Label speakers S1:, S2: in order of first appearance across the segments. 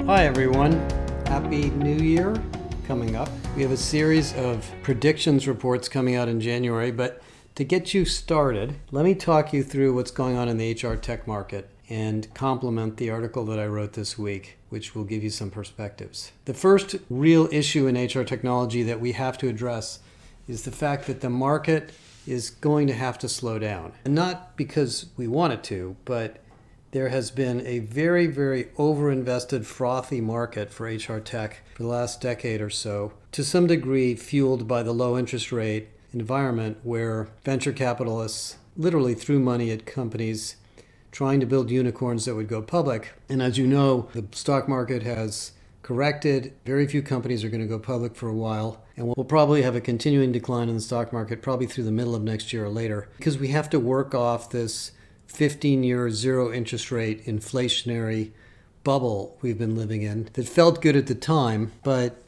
S1: Hi everyone, Happy New Year coming up. We have a series of predictions reports coming out in January, but to get you started, let me talk you through what's going on in the HR tech market and complement the article that I wrote this week, which will give you some perspectives. The first real issue in HR technology that we have to address is the fact that the market is going to have to slow down. And not because we want it to, but there has been a very, very overinvested, frothy market for HR tech for the last decade or so, to some degree fueled by the low interest rate environment where venture capitalists literally threw money at companies trying to build unicorns that would go public. And as you know, the stock market has corrected. Very few companies are going to go public for a while. And we'll probably have a continuing decline in the stock market probably through the middle of next year or later, because we have to work off this 15-year zero interest rate inflationary bubble we've been living in that felt good at the time, but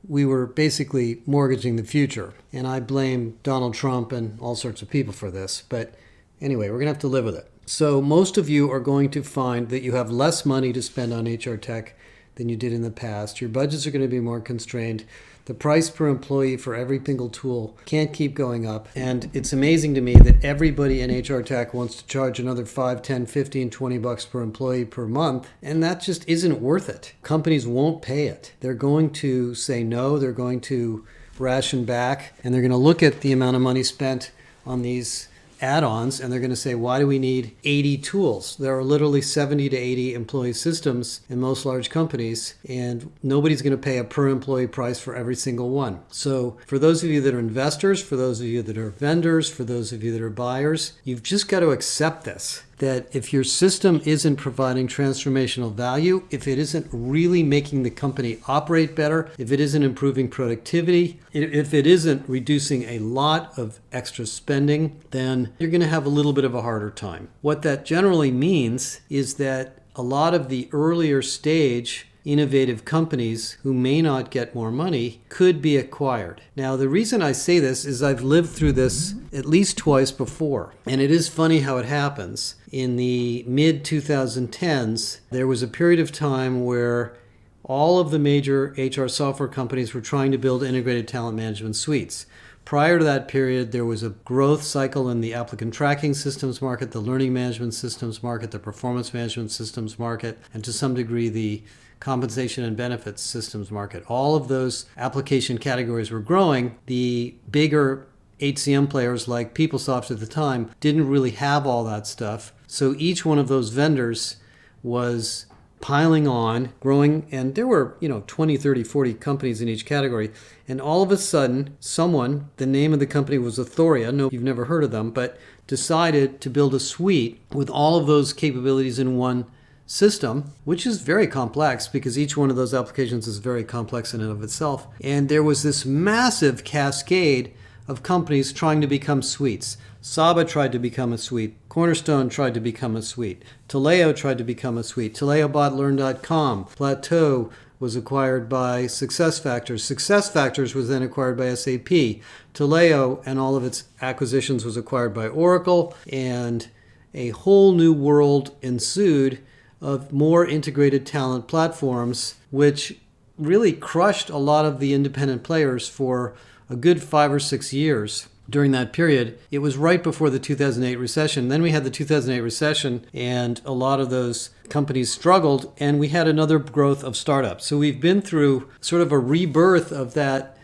S1: we were basically mortgaging the future. And I blame Donald Trump and all sorts of people for this. But anyway, we're going to have to live with it. So most of you are going to find that you have less money to spend on HR tech than you did in the past. Your budgets are going to be more constrained. The price per employee for every single tool can't keep going up. And it's amazing to me that everybody in HR tech wants to charge another 5, 10, 15, 20 bucks per employee per month. And that just isn't worth it. Companies won't pay it. They're going to say no. They're going to ration back. And they're going to look at the amount of money spent on these add-ons, and they're going to say, why do we need 80 tools? There are literally 70 to 80 employee systems in most large companies, and nobody's going to pay a per employee price for every single one. So for those of you that are investors, for those of you that are vendors, for those of you that are buyers, you've just got to accept this, that if your system isn't providing transformational value, if it isn't really making the company operate better, if it isn't improving productivity, if it isn't reducing a lot of extra spending, then you're going to have a little bit of a harder time. What that generally means is that a lot of the earlier stage innovative companies who may not get more money could be acquired. Now, the reason I say this is I've lived through this at least twice before. And it is funny how it happens. In the mid-2010s, there was a period of time where all of the major HR software companies were trying to build integrated talent management suites. Prior to that period, there was a growth cycle in the applicant tracking systems market, the learning management systems market, the performance management systems market, and to some degree the compensation and benefits systems market. All of those application categories were growing. The bigger HCM players like PeopleSoft at the time didn't really have all that stuff. So each one of those vendors was piling on, growing, and there were, 20, 30, 40 companies in each category. And all of a sudden, someone, the name of the company was Athoria, no, you've never heard of them, but decided to build a suite with all of those capabilities in one system, which is very complex because each one of those applications is very complex in and of itself. And there was this massive cascade of companies trying to become suites. Saba tried to become a suite. Cornerstone tried to become a suite. Taleo tried to become a suite. Taleo bought Learn.com. Plateau was acquired by SuccessFactors. SuccessFactors was then acquired by SAP. Taleo and all of its acquisitions was acquired by Oracle, and a whole new world ensued of more integrated talent platforms, which really crushed a lot of the independent players for a good 5 or 6 years. During that period, it was right before the 2008 recession. Then we had the 2008 recession, and a lot of those companies struggled, and we had another growth of startups. So we've been through sort of a rebirth of that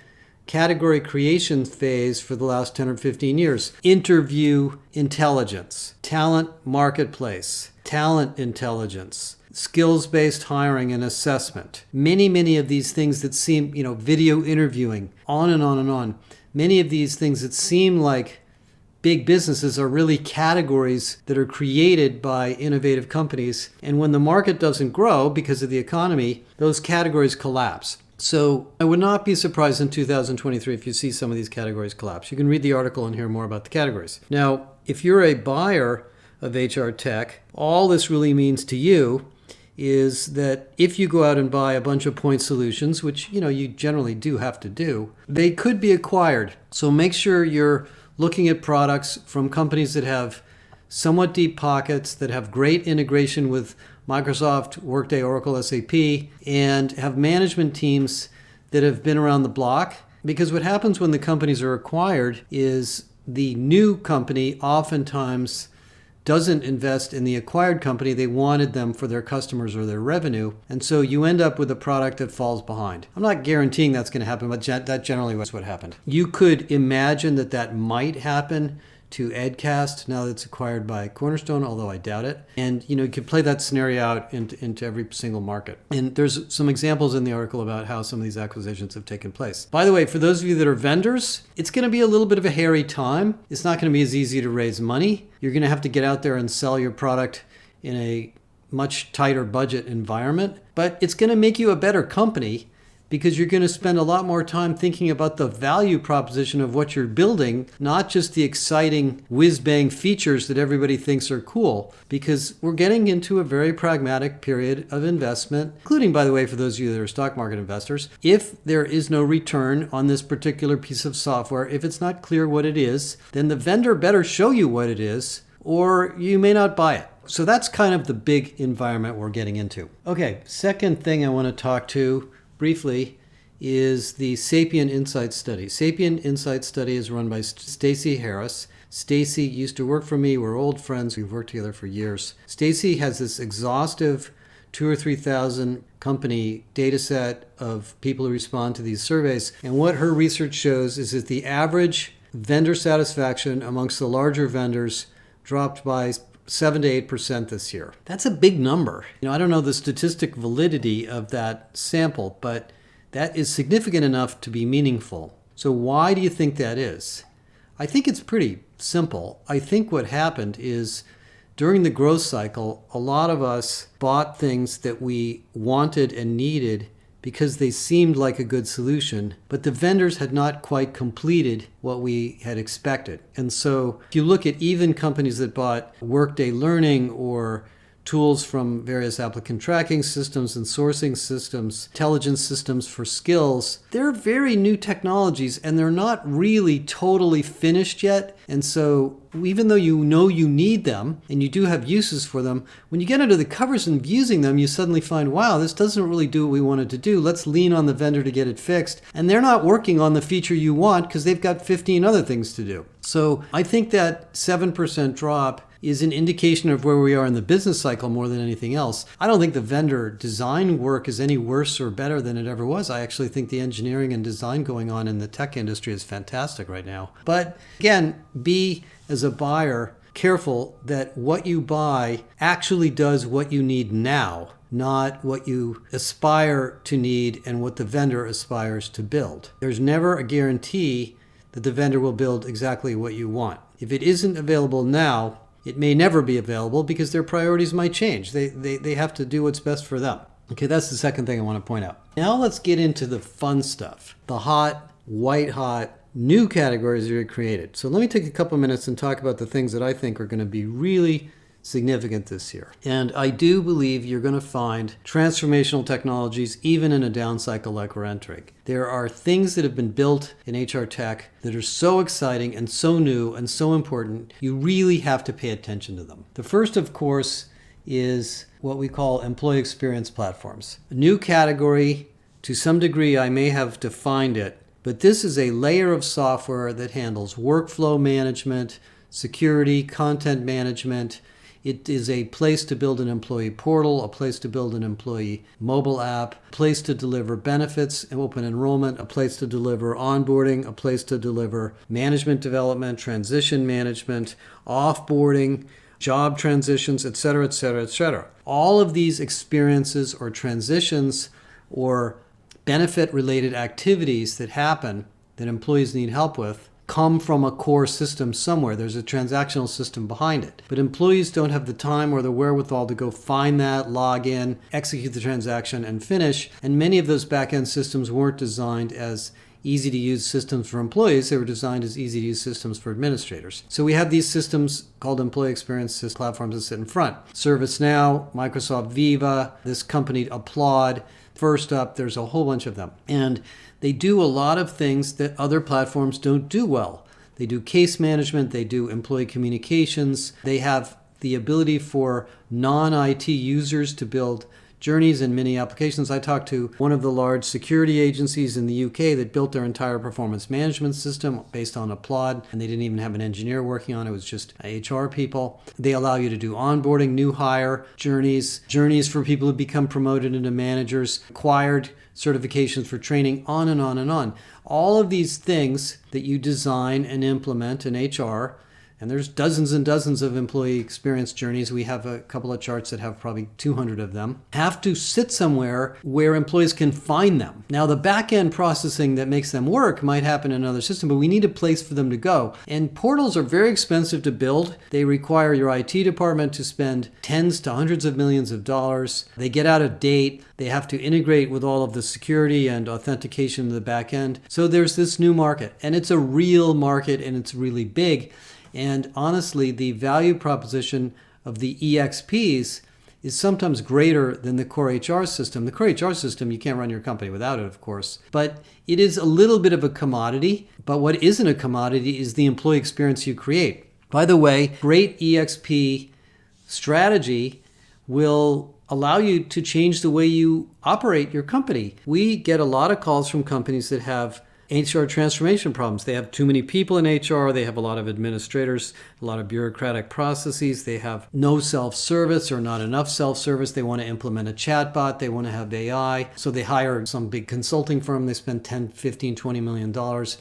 S1: category creation phase for the last 10 or 15 years. Interview intelligence, talent marketplace, talent intelligence, skills-based hiring and assessment. Many of these things that seem, video interviewing, on and on and on. Many of these things that seem like big businesses are really categories that are created by innovative companies. And when the market doesn't grow because of the economy, those categories collapse. So I would not be surprised in 2023 if you see some of these categories collapse. You can read the article and hear more about the categories. Now, if you're a buyer of HR tech, all this really means to you is that if you go out and buy a bunch of point solutions, which you generally do have to do, they could be acquired. So make sure you're looking at products from companies that have somewhat deep pockets, that have great integration with Microsoft, Workday, Oracle, SAP, and have management teams that have been around the block. Because what happens when the companies are acquired is the new company oftentimes doesn't invest in the acquired company. They wanted them for their customers or their revenue. And so you end up with a product that falls behind. I'm not guaranteeing that's going to happen, but that generally was what happened. You could imagine that that might happen to Edcast now that it's acquired by Cornerstone, although I doubt it. And you could play that scenario out into every single market. And there's some examples in the article about how some of these acquisitions have taken place. By the way, for those of you that are vendors, it's going to be a little bit of a hairy time. It's not going to be as easy to raise money. You're going to have to get out there and sell your product in a much tighter budget environment. But it's going to make you a better company, because you're going to spend a lot more time thinking about the value proposition of what you're building, not just the exciting whiz-bang features that everybody thinks are cool, because we're getting into a very pragmatic period of investment, including, by the way, for those of you that are stock market investors. If there is no return on this particular piece of software, if it's not clear what it is, then the vendor better show you what it is, or you may not buy it. So that's kind of the big environment we're getting into. Okay, second thing I want to talk to briefly is the Sapient Insight Study. Sapient Insight Study is run by Stacey Harris. Stacey used to work for me. We're old friends. We've worked together for years. Stacey has this exhaustive 2,000 or 3,000 company data set of people who respond to these surveys. And what her research shows is that the average vendor satisfaction amongst the larger vendors dropped by 7 to 8% this year. That's a big number. I don't know the statistic validity of that sample, but that is significant enough to be meaningful. So why do you think that is? I think it's pretty simple. I think what happened is during the growth cycle, a lot of us bought things that we wanted and needed because they seemed like a good solution, but the vendors had not quite completed what we had expected. And so if you look at even companies that bought Workday Learning or tools from various applicant tracking systems and sourcing systems, intelligence systems for skills, they're very new technologies and they're not really totally finished yet. And so even though you know you need them and you do have uses for them, when you get under the covers and using them, you suddenly find, wow, this doesn't really do what we wanted to do. Let's lean on the vendor to get it fixed. And they're not working on the feature you want because they've got 15 other things to do. So I think that 7% drop is an indication of where we are in the business cycle more than anything else. I don't think the vendor design work is any worse or better than it ever was. I actually think the engineering and design going on in the tech industry is fantastic right now. But again, be, as a buyer, careful that what you buy actually does what you need now, not what you aspire to need and what the vendor aspires to build. There's never a guarantee that the vendor will build exactly what you want. If it isn't available now, it may never be available because their priorities might change. They have to do what's best for them. Okay, that's the second thing I want to point out. Now let's get into the fun stuff, the hot, white hot, new categories that are created. So let me take a couple minutes and talk about the things that I think are going to be really significant this year. And I do believe you're going to find transformational technologies even in a down cycle like we're entering. There are things that have been built in HR tech that are so exciting and so new and so important, you really have to pay attention to them. The first, of course, is what we call employee experience platforms. A new category. To some degree, I may have defined it, but this is a layer of software that handles workflow management, security, content management. It is a place to build an employee portal, a place to build an employee mobile app, a place to deliver benefits and open enrollment, a place to deliver onboarding, a place to deliver management development, transition management, offboarding, job transitions, etc., etc., etc. All of these experiences or transitions or benefit-related activities that happen that employees need help with come from a core system somewhere. There's a transactional system behind it. But employees don't have the time or the wherewithal to go find that, log in, execute the transaction, and finish. And many of those back-end systems weren't designed as easy-to-use systems for employees. They were designed as easy-to-use systems for administrators. So we have these systems called employee experience platforms that sit in front. ServiceNow, Microsoft Viva, this company Applaud. First up, there's a whole bunch of them. And they do a lot of things that other platforms don't do well. They do case management. They do employee communications. They have the ability for non-IT users to build journeys and mini applications. I talked to one of the large security agencies in the UK that built their entire performance management system based on Applaud, and they didn't even have an engineer working on it. It was just HR people. They allow you to do onboarding, new hire journeys for people who become promoted into managers, acquired certifications for training, on and on and on. All of these things that you design and implement in HR, and there's dozens and dozens of employee experience journeys. We have a couple of charts that have probably 200 of them. Have to sit somewhere where employees can find them. Now, the back-end processing that makes them work might happen in another system, but we need a place for them to go. And portals are very expensive to build. They require your IT department to spend tens to hundreds of millions of dollars. They get out of date. They have to integrate with all of the security and authentication of the back end. So there's this new market, and it's a real market, and it's really big. And honestly, the value proposition of the EXPs is sometimes greater than the core HR system. The core HR system, you can't run your company without it, of course. But it is a little bit of a commodity. But what isn't a commodity is the employee experience you create. By the way, great EXP strategy will allow you to change the way you operate your company. We get a lot of calls from companies that have HR transformation problems. They have too many people in HR. They have a lot of administrators, a lot of bureaucratic processes. They have no self-service or not enough self-service. They want to implement a chatbot. They want to have AI. So they hire some big consulting firm. They spend $10, $15, $20 million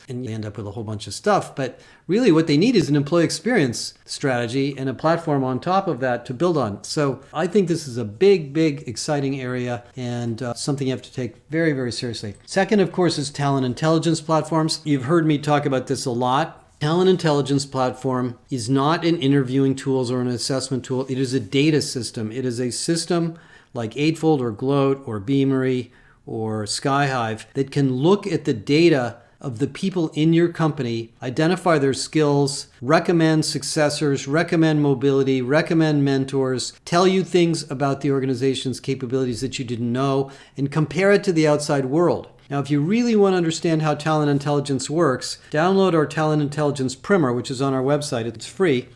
S1: and they end up with a whole bunch of stuff. But really what they need is an employee experience strategy and a platform on top of that to build on. So I think this is a big, big, exciting area and something you have to take very, very seriously. Second, of course, is talent intelligence platforms. You've heard me talk about this a lot. Talent intelligence platform is not an interviewing tool or an assessment tool. It is a data system. It is a system like Eightfold or Gloat or Beamery or Skyhive that can look at the data of the people in your company, identify their skills, recommend successors, recommend mobility, recommend mentors, tell you things about the organization's capabilities that you didn't know, and compare it to the outside world. Now, if you really want to understand how talent intelligence works, download our Talent Intelligence Primer, which is on our website. It's free.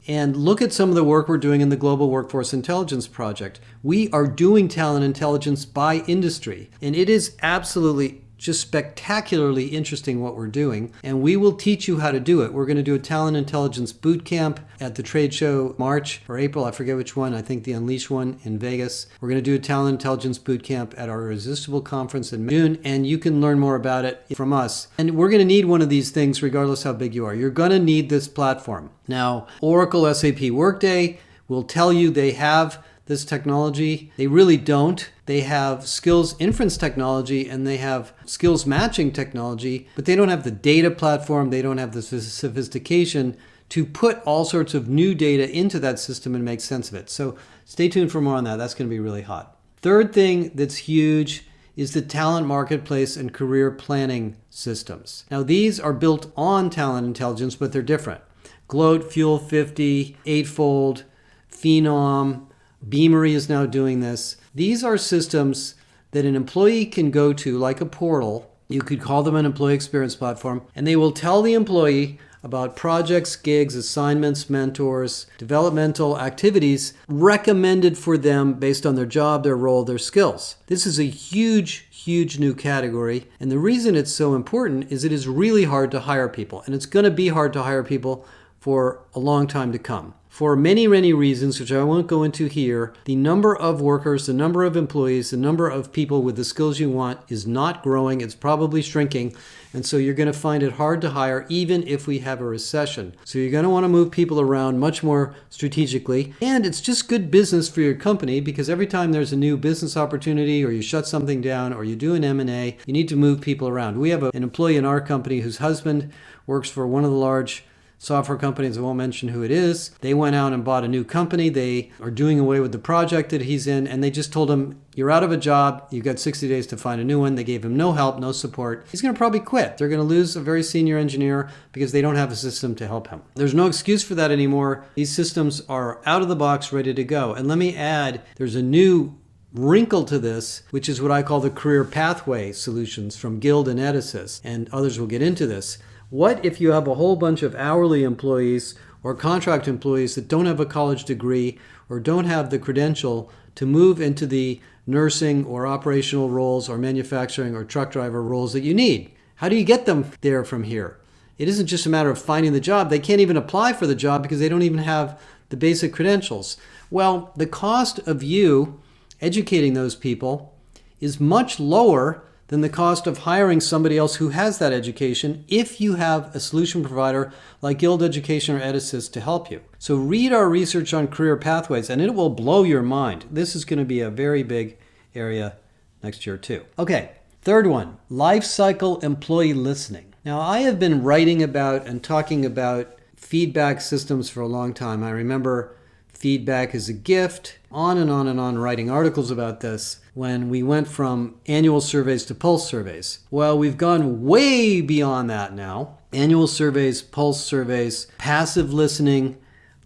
S1: And look at some of the work we're doing in the Global Workforce Intelligence Project. We are doing talent intelligence by industry, and it is absolutely just spectacularly interesting what we're doing, and we will teach you how to do it. We're going to do a talent intelligence boot camp at the trade show March or April, I forget which one, I think the Unleash one in Vegas. We're going to do a talent intelligence boot camp at our Irresistible conference in June, and you can learn more about it from us. And we're going to need one of these things regardless how big you are. You're going to need this platform. Now, Oracle, SAP, Workday will tell you they have this technology. They really don't. They have skills inference technology and they have skills matching technology, but they don't have the data platform. They don't have the sophistication to put all sorts of new data into that system and make sense of it. So stay tuned for more on that. That's going to be really hot. Third thing that's huge is the talent marketplace and career planning systems. Now, these are built on talent intelligence, but they're different. Gloat, Fuel 50, Eightfold, Phenom, Beamery is now doing this. These are systems that an employee can go to, like a portal. You could call them an employee experience platform, and they will tell the employee about projects, gigs, assignments, mentors, developmental activities recommended for them based on their job, their role, their skills. This is a huge, huge new category, and the reason it's so important is it is really hard to hire people, and it's going to be hard to hire people for a long time to come. For many, many reasons, which I won't go into here, the number of workers, the number of employees, the number of people with the skills you want is not growing. It's probably shrinking. And so you're going to find it hard to hire even if we have a recession. So you're going to want to move people around much more strategically. And it's just good business for your company because every time there's a new business opportunity or you shut something down or you do an M&A, you need to move people around. We have an employee in our company whose husband works for one of the large software companies. I won't mention who it is. They went out and bought a new company. They are doing away with the project that he's in, and they just told him, you're out of a job. You've got 60 days to find a new one. They gave him no help, no support. He's going to probably quit. They're going to lose a very senior engineer because they don't have a system to help him. There's no excuse for that anymore. These systems are out of the box, ready to go. And let me add, there's a new wrinkle to this, which is what I call the career pathway solutions from Guild and Edisys, and others will get into this. What if you have a whole bunch of hourly employees or contract employees that don't have a college degree or don't have the credential to move into the nursing or operational roles or manufacturing or truck driver roles that you need? How do you get them there from here? It isn't just a matter of finding the job. They can't even apply for the job because they don't even have the basic credentials. Well, the cost of you educating those people is much lower than the cost of hiring somebody else who has that education if you have a solution provider like Guild Education or EdAssist to help you. So read our research on career pathways and it will blow your mind. This is going to be a very big area next year too. Okay, third one, life cycle employee listening. Now I have been writing about and talking about feedback systems for a long time. I remember Feedback is a Gift, on and on and on, writing articles about this when we went from annual surveys to pulse surveys. Well, we've gone way beyond that now. Annual surveys, pulse surveys, passive listening,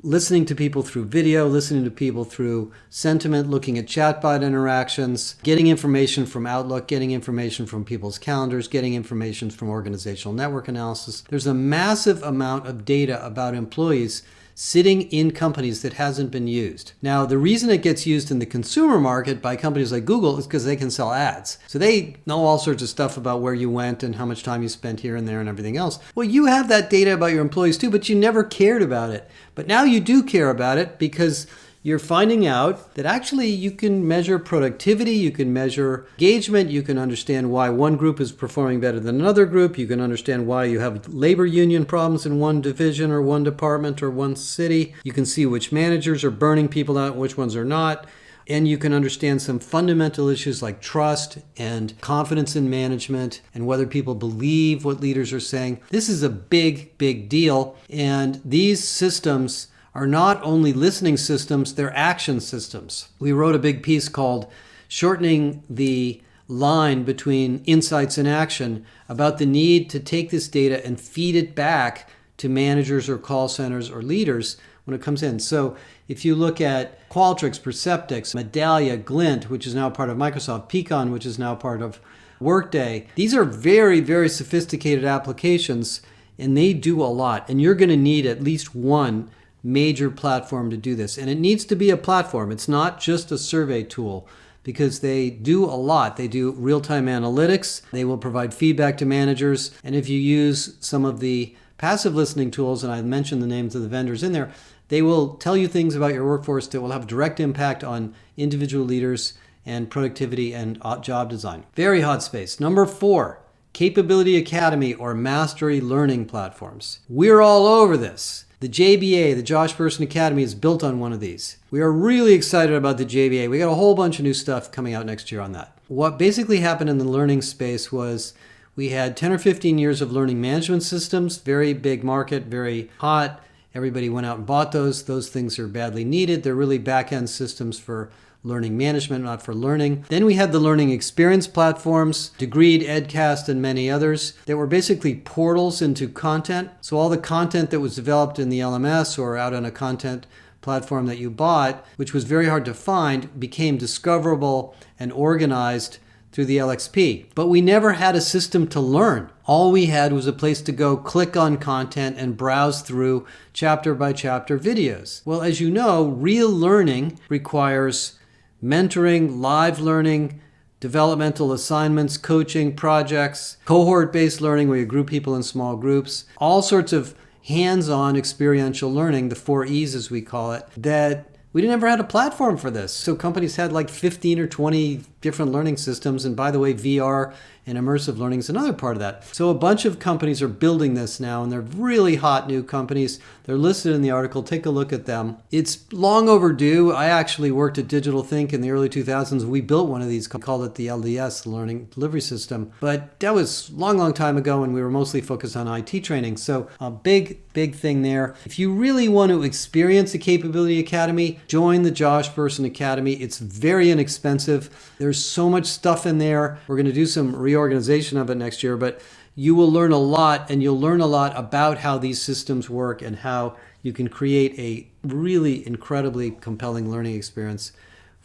S1: listening to people through video, listening to people through sentiment, looking at chatbot interactions, getting information from Outlook, getting information from people's calendars, getting information from organizational network analysis. There's a massive amount of data about employees sitting in companies that hasn't been used. Now, the reason it gets used in the consumer market by companies like Google is because they can sell ads. So they know all sorts of stuff about where you went and how much time you spent here and there and everything else. Well, you have that data about your employees too, but you never cared about it. But now you do care about it because you're finding out that actually you can measure productivity, you can measure engagement, you can understand why one group is performing better than another group, you can understand why you have labor union problems in one division or one department or one city, you can see which managers are burning people out and which ones are not, and you can understand some fundamental issues like trust and confidence in management and whether people believe what leaders are saying. This is a big, big deal, and these systems are not only listening systems, they're action systems. We wrote a big piece called Shortening the Line Between Insights and Action about the need to take this data and feed it back to managers or call centers or leaders when it comes in. So if you look at Qualtrics, Perceptyx, Medallia, Glint, which is now part of Microsoft, Peakon, which is now part of Workday, these are very, very sophisticated applications and they do a lot. And you're going to need at least one major platform to do this. And it needs to be a platform. It's not just a survey tool because they do a lot. They do real-time analytics. They will provide feedback to managers. And if you use some of the passive listening tools, and I mentioned the names of the vendors in there, they will tell you things about your workforce that will have direct impact on individual leaders and productivity and job design. Very hot space. Number 4, Capability Academy or Mastery Learning Platforms. We're all over this. The JBA, the Josh Bersin Academy, is built on one of these. We are really excited about the JBA. We got a whole bunch of new stuff coming out next year on that. What basically happened in the learning space was we had 10 or 15 years of learning management systems, very big market, very hot. Everybody went out and bought those. Those things are badly needed. They're really back-end systems for learning management, not for learning. Then we had the learning experience platforms, Degreed, Edcast, and many others that were basically portals into content. So all the content that was developed in the LMS or out on a content platform that you bought, which was very hard to find, became discoverable and organized through the LXP. But we never had a system to learn. All we had was a place to go click on content and browse through chapter by chapter videos. Well, as you know, real learning requires mentoring, live learning, developmental assignments, coaching, projects, cohort-based learning where you group people in small groups, all sorts of hands-on experiential learning, the 4 E's as we call it, that we never had a platform for this. So companies had like 15 or 20 different learning systems. And by the way, VR and immersive learning is another part of that. So a bunch of companies are building this now, and they're really hot new companies. They're listed in the article. Take a look at them. It's long overdue. I actually worked at Digital Think in the early 2000s. We built one of these, called it the LDS, Learning Delivery System. But that was a long, long time ago, and we were mostly focused on IT training. So a big thing there. If you really want to experience the Capability Academy, join the Josh Bersin Academy. It's very inexpensive. There's so much stuff in there. We're going to do some reorganization of it next year, but you will learn a lot, and you'll learn a lot about how these systems work and how you can create a really incredibly compelling learning experience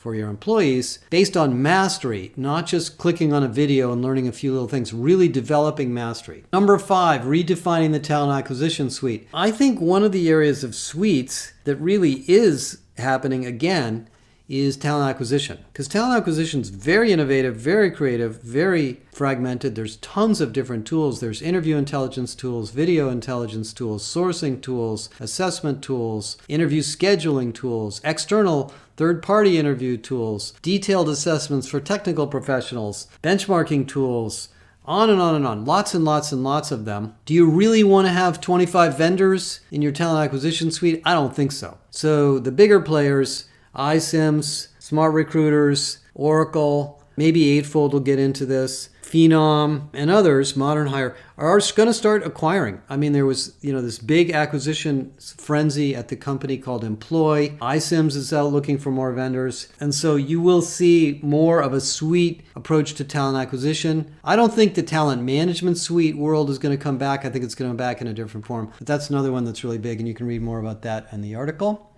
S1: for your employees based on mastery, not just clicking on a video and learning a few little things, really developing mastery. Number 5, redefining the talent acquisition suite. I think one of the areas of suites that really is happening again is talent acquisition. Because talent acquisition is very innovative, very creative, very fragmented. There's tons of different tools. There's interview intelligence tools, video intelligence tools, sourcing tools, assessment tools, interview scheduling tools, external third-party interview tools, detailed assessments for technical professionals, benchmarking tools, on and on and on. Lots and lots and lots of them. Do you really want to have 25 vendors in your talent acquisition suite? I don't think so. So the bigger players, iCIMS, Smart Recruiters, Oracle, maybe Eightfold will get into this, Phenom, and others, Modern Hire, are going to start acquiring. I mean, there was, this big acquisition frenzy at the company called Employ. iCIMS is out looking for more vendors. And so you will see more of a suite approach to talent acquisition. I don't think the talent management suite world is going to come back. I think it's going to come back in a different form. But that's another one that's really big, and you can read more about that in the article.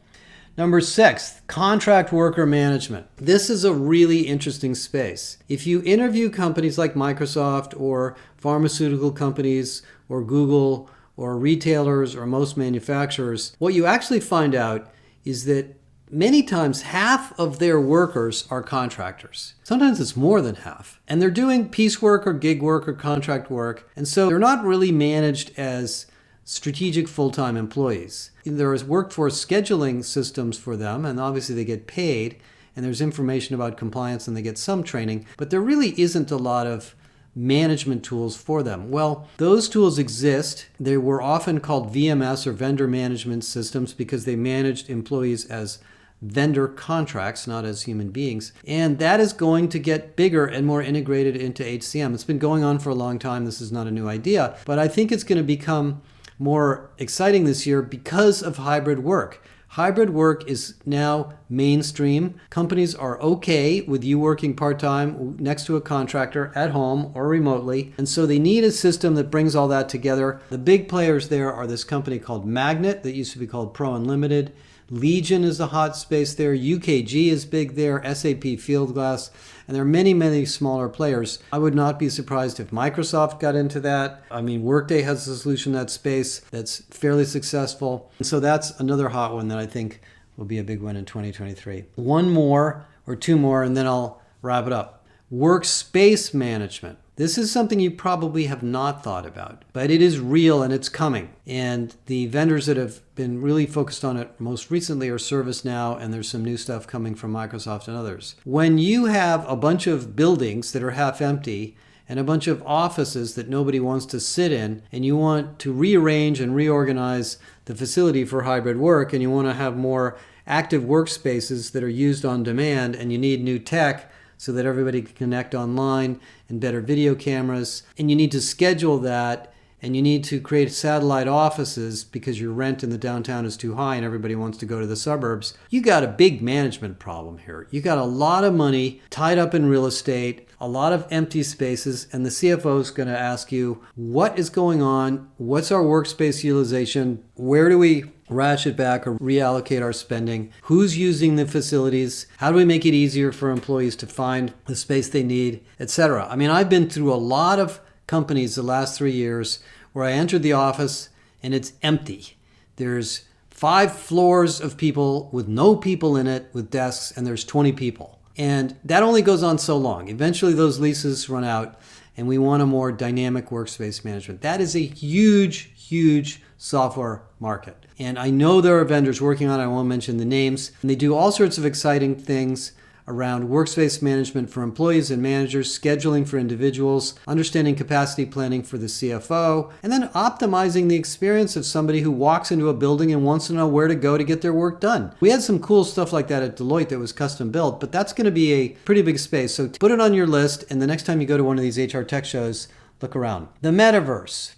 S1: Number 6, contract worker management. This is a really interesting space. If you interview companies like Microsoft or pharmaceutical companies or Google or retailers or most manufacturers, what you actually find out is that many times half of their workers are contractors. Sometimes it's more than half. And they're doing piecework or gig work or contract work. And so they're not really managed as strategic full-time employees. There is workforce scheduling systems for them, and obviously they get paid, and there's information about compliance and they get some training, but there really isn't a lot of management tools for them. Well, those tools exist. They were often called VMS or vendor management systems because they managed employees as vendor contracts, not as human beings. And that is going to get bigger and more integrated into HCM. It's been going on for a long time. This is not a new idea, but I think it's going to become more exciting this year because of hybrid work. Hybrid work is now mainstream. Companies are okay with you working part-time next to a contractor at home or remotely. And so they need a system that brings all that together. The big players there are this company called Magnet that used to be called Pro Unlimited. Legion is a hot space there. UKG is big there. SAP Fieldglass. And there are many, many smaller players. I would not be surprised if Microsoft got into that. I mean, Workday has a solution in that space that's fairly successful. And so that's another hot one that I think will be a big one in 2023. One more or two more, and then I'll wrap it up. Workspace management. This is something you probably have not thought about, but it is real and it's coming. And the vendors that have been really focused on it most recently are ServiceNow, and there's some new stuff coming from Microsoft and others. When you have a bunch of buildings that are half empty and a bunch of offices that nobody wants to sit in, and you want to rearrange and reorganize the facility for hybrid work, and you want to have more active workspaces that are used on demand, and you need new tech so that everybody can connect online and better video cameras. And you need to schedule that, and you need to create satellite offices because your rent in the downtown is too high and everybody wants to go to the suburbs. You got a big management problem here. You got a lot of money tied up in real estate, a lot of empty spaces, and the CFO is going to ask you, what is going on? What's our workspace utilization? Where do we ratchet back or reallocate our spending? Who's using the facilities? How do we make it easier for employees to find the space they need, etc.? I mean, I've been through a lot of companies the last 3 years where I entered the office and it's empty. There's 5 floors of people with no people in it with desks, and there's 20 people. And that only goes on so long. Eventually those leases run out, and we want a more dynamic workspace management. That is a huge, huge software market. And I know there are vendors working on it. I won't mention the names. And they do all sorts of exciting things around workspace management for employees and managers, scheduling for individuals, understanding capacity planning for the CFO, and then optimizing the experience of somebody who walks into a building and wants to know where to go to get their work done. We had some cool stuff like that at Deloitte that was custom built, but that's going to be a pretty big space. So put it on your list, and the next time you go to one of these HR tech shows, look around. The metaverse.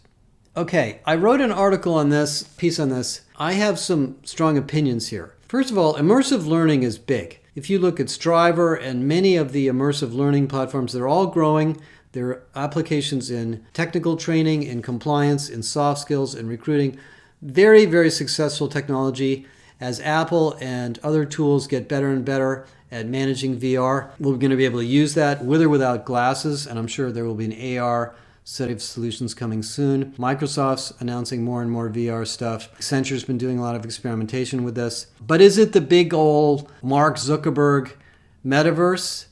S1: Okay, I wrote an article on this, piece on this. I have some strong opinions here. First of all, immersive learning is big. If you look at Striver and many of the immersive learning platforms, they're all growing. There are applications in technical training, in compliance, in soft skills, in recruiting. Very, very successful technology. As Apple and other tools get better and better at managing VR. We're going to be able to use that with or without glasses, and I'm sure there will be an AR set of solutions coming soon. Microsoft's announcing more and more VR stuff. Accenture's been doing a lot of experimentation with this. But is it the big old Mark Zuckerberg metaverse?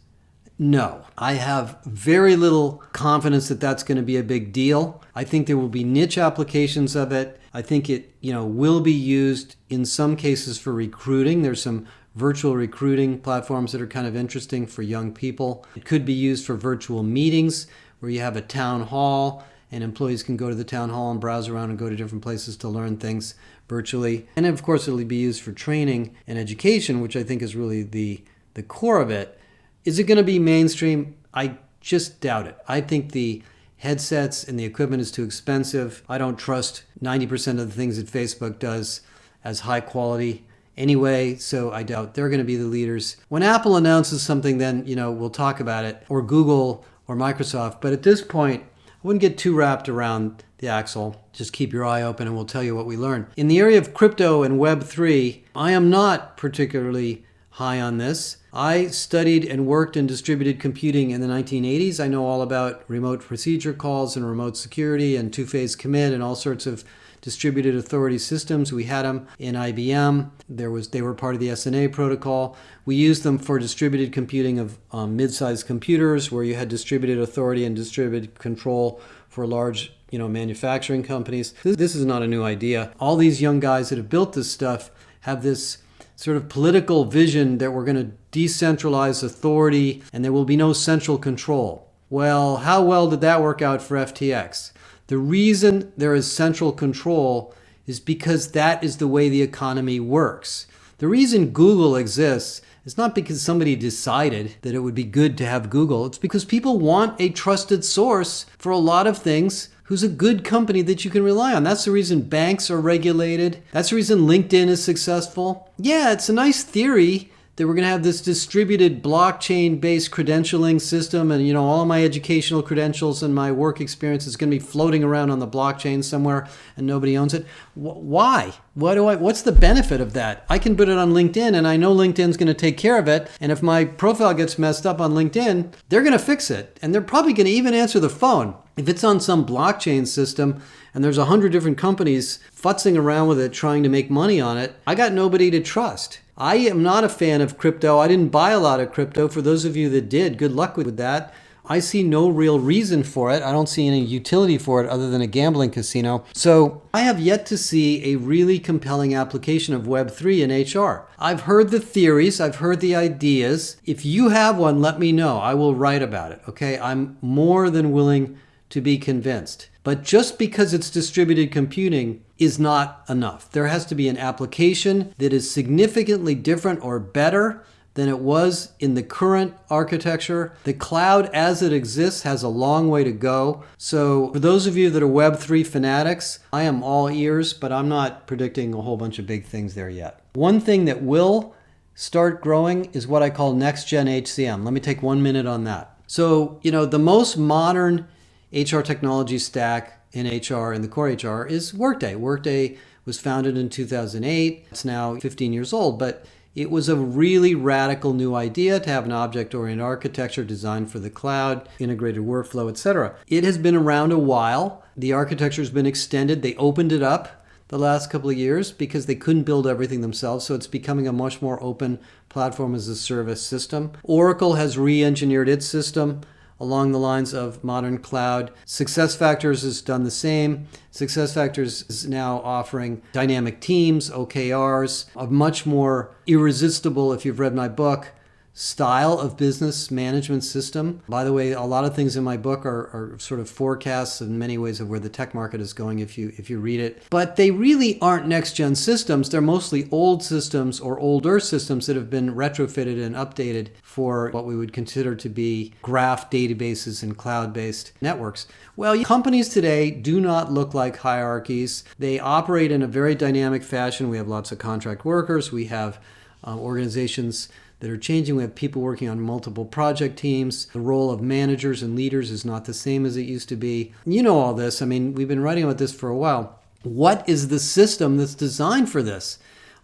S1: No. I have very little confidence that that's going to be a big deal. I think there will be niche applications of it. I think it, will be used in some cases for recruiting. There's some virtual recruiting platforms that are kind of interesting for young people. It could be used for virtual meetings where you have a town hall and employees can go to the town hall and browse around and go to different places to learn things virtually. And of course, it'll be used for training and education, which I think is really the core of it. Is it going to be mainstream? I just doubt it. I think the headsets and the equipment is too expensive. I don't trust 90% of the things that Facebook does as high quality anyway, so I doubt they're going to be the leaders. When Apple announces something, then, we'll talk about it, or Google or Microsoft. But at this point, I wouldn't get too wrapped around the axle. Just keep your eye open and we'll tell you what we learn. In the area of crypto and Web3, I am not particularly high on this. I studied and worked in distributed computing in the 1980s. I know all about remote procedure calls and remote security and two-phase commit and all sorts of distributed authority systems. We had them in IBM. They were part of the SNA protocol. We used them for distributed computing of mid-sized computers where you had distributed authority and distributed control for large manufacturing companies. This is not a new idea. All these young guys that have built this stuff have this sort of political vision that we're going to decentralize authority and there will be no central control. Well, how well did that work out for FTX? The reason there is central control is because that is the way the economy works. The reason Google exists is not because somebody decided that it would be good to have Google. It's because people want a trusted source for a lot of things who's a good company that you can rely on. That's the reason banks are regulated. That's the reason LinkedIn is successful. Yeah, it's a nice theory that we're going to have this distributed blockchain-based credentialing system and, all of my educational credentials and my work experience is going to be floating around on the blockchain somewhere and nobody owns it. Why? What's the benefit of that? I can put it on LinkedIn and I know LinkedIn's going to take care of it. And if my profile gets messed up on LinkedIn, they're going to fix it. And they're probably going to even answer the phone. If it's on some blockchain system and there's 100 different companies futzing around with it trying to make money on it, I got nobody to trust. I am not a fan of crypto. I didn't buy a lot of crypto. For those of you that did, good luck with that. I see no real reason for it. I don't see any utility for it other than a gambling casino. So I have yet to see a really compelling application of Web3 in HR. I've heard the theories. I've heard the ideas. If you have one, let me know. I will write about it. Okay. I'm more than willing to be convinced. But just because it's distributed computing is not enough. There has to be an application that is significantly different or better than it was in the current architecture. The cloud as it exists has a long way to go. So for those of you that are Web3 fanatics, I am all ears, but I'm not predicting a whole bunch of big things there yet. One thing that will start growing is what I call next-gen HCM. Let me take 1 minute on that. So, the most modern HR technology stack in HR, in the core HR, is Workday. Workday was founded in 2008. It's now 15 years old, but it was a really radical new idea to have an object-oriented architecture designed for the cloud, integrated workflow, etc. It has been around a while. The architecture has been extended. They opened it up the last couple of years because they couldn't build everything themselves, so it's becoming a much more open platform as a service system. Oracle has re-engineered its system along the lines of modern cloud. SuccessFactors has done the same. SuccessFactors is now offering dynamic teams, OKRs, a much more irresistible, if you've read my book, style of business management system. By the way, a lot of things in my book are sort of forecasts in many ways of where the tech market is going if you read it. But they really aren't next-gen systems. They're mostly old systems or older systems that have been retrofitted and updated for what we would consider to be graph databases and cloud-based networks. Well, companies today do not look like hierarchies. They operate in a very dynamic fashion. We have lots of contract workers. We have organizations that are changing. We have people working on multiple project teams. The role of managers and leaders is not the same as it used to be. You know all this. I mean, we've been writing about this for a while. What is the system that's designed for this?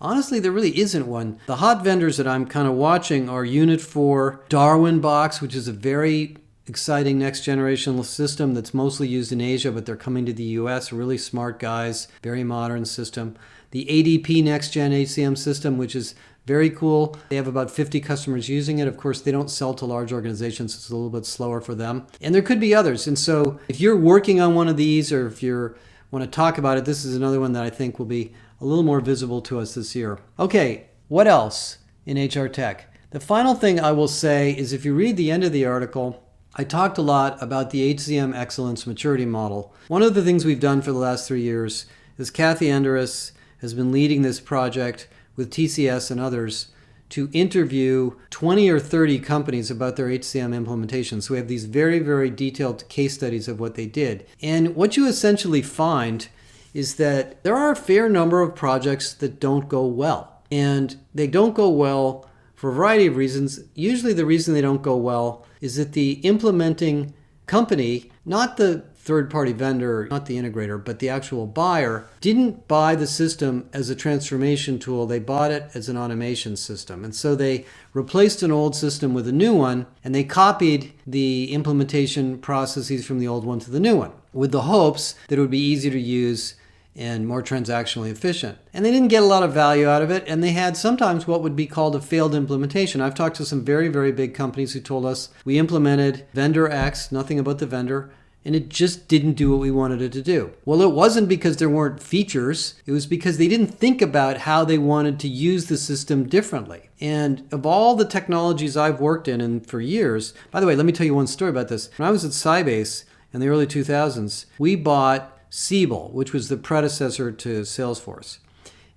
S1: Honestly, there really isn't one. The hot vendors that I'm kind of watching are Unit4, Darwinbox, which is a very exciting next generation system that's mostly used in Asia, but they're coming to the US. Really smart guys, very modern system. The ADP Next Gen HCM system, which is very cool. They have about 50 customers using it. Of course, they don't sell to large organizations, so it's a little bit slower for them. And there could be others. And so if you're working on one of these, or if you want to talk about it, this is another one that I think will be a little more visible to us this year. Okay, what else in HR tech? The final thing I will say is if you read the end of the article, I talked a lot about the HCM Excellence Maturity Model. One of the things we've done for the last 3 years is Kathy Enderis has been leading this project with TCS and others to interview 20 or 30 companies about their HCM implementation. So we have these very, very detailed case studies of what they did. And what you essentially find is that there are a fair number of projects that don't go well. And they don't go well for a variety of reasons. Usually the reason they don't go well is that the implementing company, not the third-party vendor, not the integrator, but the actual buyer, didn't buy the system as a transformation tool. They bought it as an automation system. And so they replaced an old system with a new one, and they copied the implementation processes from the old one to the new one, with the hopes that it would be easier to use and more transactionally efficient. And they didn't get a lot of value out of it, and they had sometimes what would be called a failed implementation. I've talked to some very, very big companies who told us, we implemented vendor X, nothing about the vendor, and it just didn't do what we wanted it to do. Well, it wasn't because there weren't features. It was because they didn't think about how they wanted to use the system differently. And of all the technologies I've worked in and for years, by the way, let me tell you one story about this. When I was at Sybase in the early 2000s, we bought Siebel, which was the predecessor to Salesforce.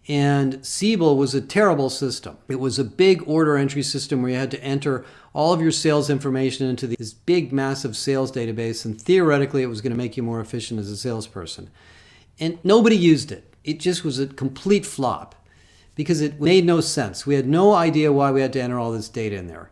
S1: And Siebel was a terrible system. It was a big order entry system where you had to enter all of your sales information into this big, massive sales database, and theoretically it was going to make you more efficient as a salesperson. And nobody used it. It just was a complete flop because it made no sense. We had no idea why we had to enter all this data in there.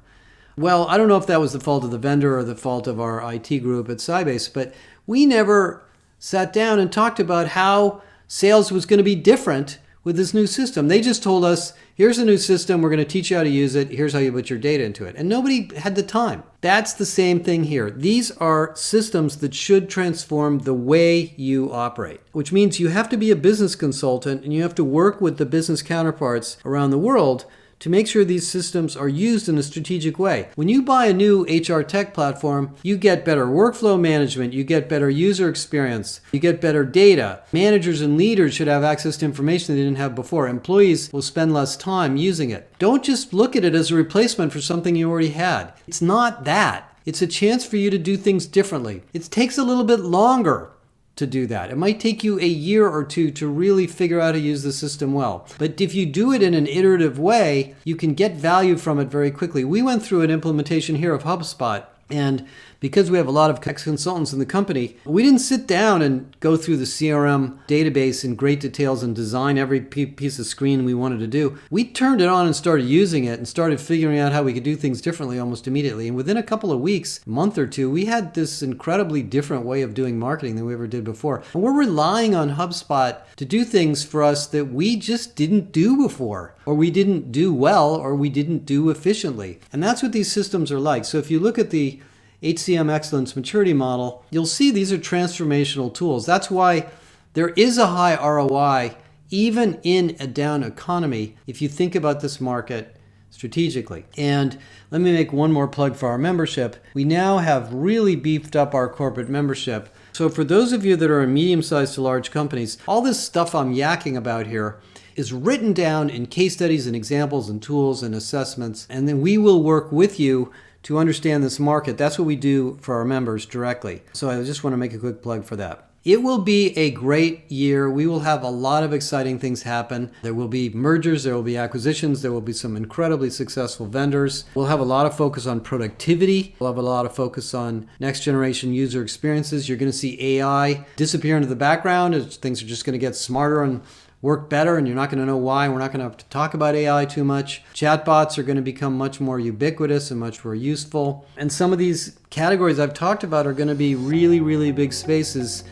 S1: Well, I don't know if that was the fault of the vendor or the fault of our IT group at Sybase, but we never sat down and talked about how sales was going to be different with this new system. They just told us, here's a new system, we're going to teach you how to use it, here's how you put your data into it. And nobody had the time. That's the same thing here. These are systems that should transform the way you operate, which means you have to be a business consultant and you have to work with the business counterparts around the world to make sure these systems are used in a strategic way. When you buy a new HR tech platform, you get better workflow management, you get better user experience, you get better data. Managers and leaders should have access to information they didn't have before. Employees will spend less time using it. Don't just look at it as a replacement for something you already had. It's not that. It's a chance for you to do things differently. It takes a little bit longer to do that. It might take you a year or two to really figure out how to use the system well. But if you do it in an iterative way, you can get value from it very quickly. We went through an implementation here of HubSpot, and because we have a lot of consultants in the company, we didn't sit down and go through the CRM database in great details and design every piece of screen we wanted to do. We turned it on and started using it and started figuring out how we could do things differently almost immediately. And within a couple of weeks, a month or two, we had this incredibly different way of doing marketing than we ever did before. And we're relying on HubSpot to do things for us that we just didn't do before, or we didn't do well, or we didn't do efficiently. And that's what these systems are like. So if you look at the HCM Excellence Maturity Model, you'll see these are transformational tools. That's why there is a high ROI even in a down economy if you think about this market strategically. And let me make one more plug for our membership. We now have really beefed up our corporate membership. So for those of you that are in medium-sized to large companies, all this stuff I'm yakking about here is written down in case studies and examples and tools and assessments, and then we will work with you to understand this market. That's what we do for our members directly. So I just want to make a quick plug for that. It will be a great year. We will have a lot of exciting things happen. There will be mergers, there will be acquisitions, there will be some incredibly successful vendors. We'll have a lot of focus on productivity. We'll have a lot of focus on next generation user experiences. You're going to see AI disappear into the background as things are just going to get smarter and work better, and you're not going to know why. We're not going to have to talk about AI too much. Chatbots are going to become much more ubiquitous and much more useful. And some of these categories I've talked about are going to be really, really big spaces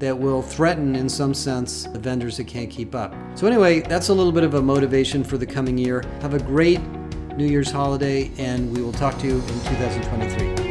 S1: that will threaten, in some sense, the vendors that can't keep up. So anyway, that's a little bit of a motivation for the coming year. Have a great New Year's holiday, and we will talk to you in 2023.